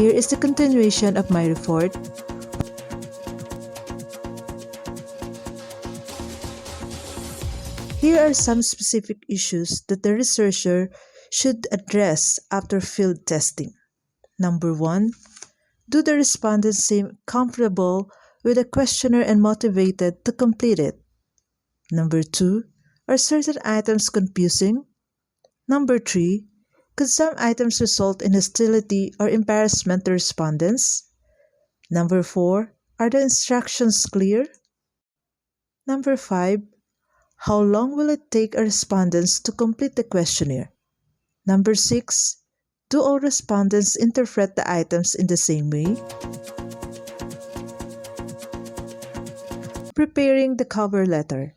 Here is the continuation of my report. Here are some specific issues that the researcher should address after field testing. Number 1. Do the respondents seem comfortable with the questionnaire and motivated to complete it? Number 2. Are certain items confusing? Number 3. Could some items result in hostility or embarrassment to respondents? Number 4. Are the instructions clear? Number 5. How long will it take a respondents to complete the questionnaire? Number 6. Do all respondents interpret the items in the same way? Preparing the cover letter.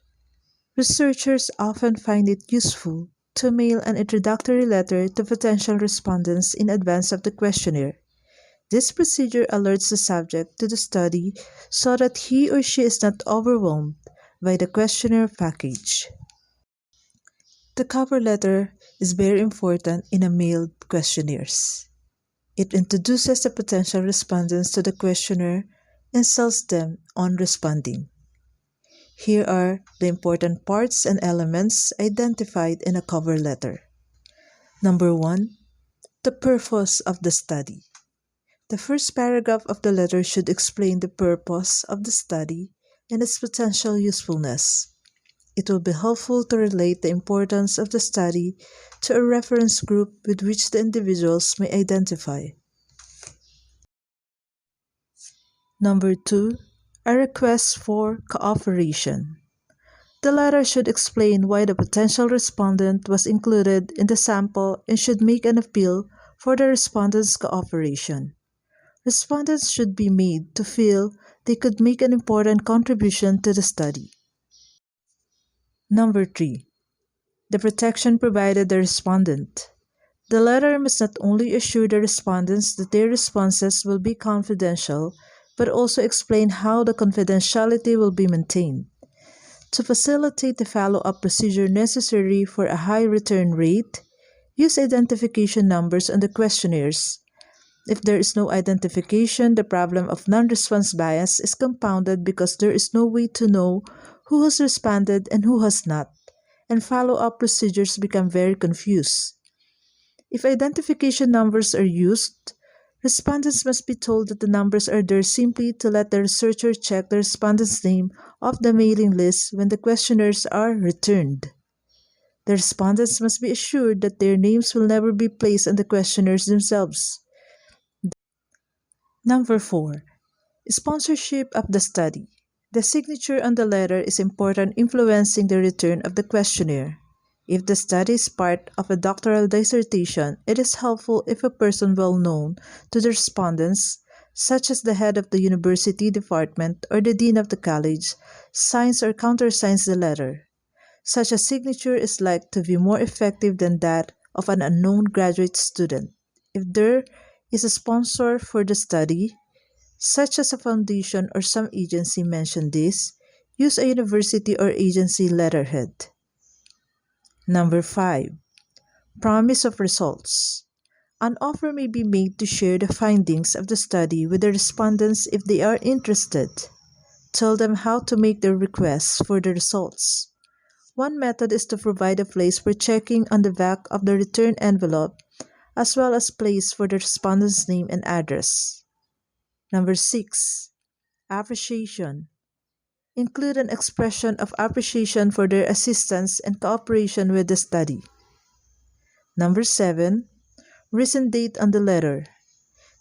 Researchers often find it useful to mail an introductory letter to potential respondents in advance of the questionnaire. This procedure alerts the subject to the study so that he or she is not overwhelmed by the questionnaire package. The cover letter is very important in a mailed questionnaires. It introduces the potential respondents to the questionnaire and sells them on responding. Here are the important parts and elements identified in a cover letter. Number 1. The purpose of the study. The first paragraph of the letter should explain the purpose of the study and its potential usefulness. It will be helpful to relate the importance of the study to a reference group with which the individuals may identify. Number 2. A request for cooperation. The letter should explain why the potential respondent was included in the sample and should make an appeal for the respondent's cooperation. Respondents should be made to feel they could make an important contribution to the study. Number 3. The protection provided the respondent. The letter must not only assure the respondents that their responses will be confidential, but also explain how the confidentiality will be maintained. To facilitate the follow-up procedure necessary for a high return rate, use identification numbers on the questionnaires. If there is no identification, the problem of non-response bias is compounded because there is no way to know who has responded and who has not, and follow-up procedures become very confused. If identification numbers are used, respondents must be told that the numbers are there simply to let the researcher check the respondent's name off the mailing list when the questionnaires are returned. The respondents must be assured that their names will never be placed on the questionnaires themselves. Number 4. Sponsorship of the study. The signature on the letter is important influencing the return of the questionnaire. If the study is part of a doctoral dissertation, it is helpful if a person well known to the respondents, such as the head of the university department or the dean of the college, signs or countersigns the letter. Such a signature is likely to be more effective than that of an unknown graduate student. If there is a sponsor for the study, such as a foundation or some agency mention this, use a university or agency letterhead. Number 5. Promise of results. An offer may be made to share the findings of the study with the respondents if they are interested. Tell them how to make their requests for the results. One method is to provide a place for checking on the back of the return envelope, as well as place for the respondent's name and address. Number 6. Appreciation. Include an expression of appreciation for their assistance and cooperation with the study. Number 7. Recent date on the letter.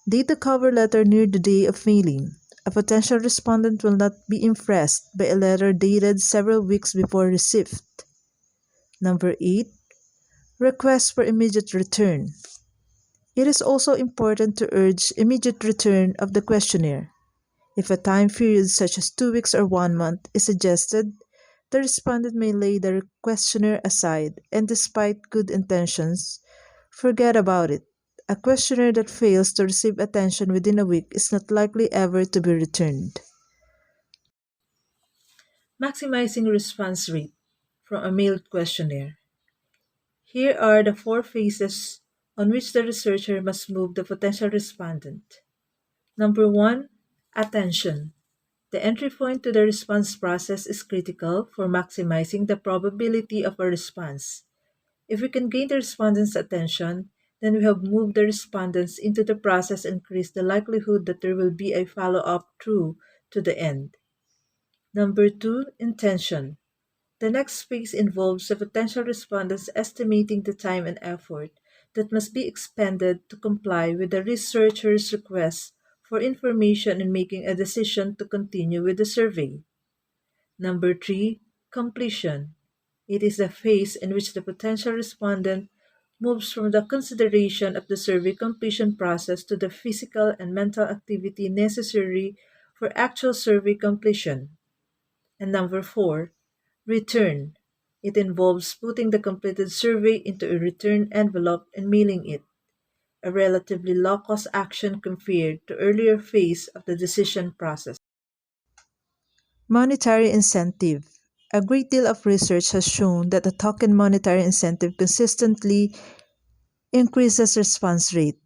Date the cover letter near the day of mailing. A potential respondent will not be impressed by a letter dated several weeks before receipt. Number 8. Request for immediate return. It is also important to urge immediate return of the questionnaire. If a time period such as 2 weeks or 1 month is suggested, the respondent may lay the questionnaire aside and, despite good intentions, forget about it. A questionnaire that fails to receive attention within a week is not likely ever to be returned. Maximizing response rate from a mailed questionnaire. Here are the 4 phases on which the researcher must move the potential respondent. Number 1. Attention. The entry point to the response process is critical for maximizing the probability of a response. If we can gain the respondent's attention, then we have moved the respondents into the process and increased the likelihood that there will be a follow-up through to the end. Number 2. Intention. The next phase involves the potential respondents estimating the time and effort that must be expended to comply with the researcher's request for information and making a decision to continue with the survey. Number 3. Completion. It is the phase in which the potential respondent moves from the consideration of the survey completion process to the physical and mental activity necessary for actual survey completion. And number 4. Return. It involves putting the completed survey into a return envelope and mailing it, a relatively low-cost action compared to earlier phase of the decision process. Monetary incentive. A great deal of research has shown that a token monetary incentive consistently increases response rate.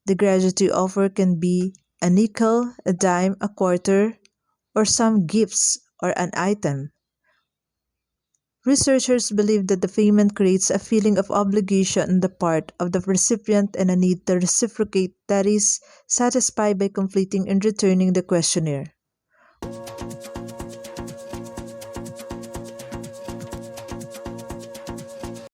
The gratuity offer can be a nickel, a dime, a quarter, or some gifts or an item. Researchers believe that the payment creates a feeling of obligation on the part of the recipient and a need to reciprocate, that is, satisfy by completing and returning the questionnaire.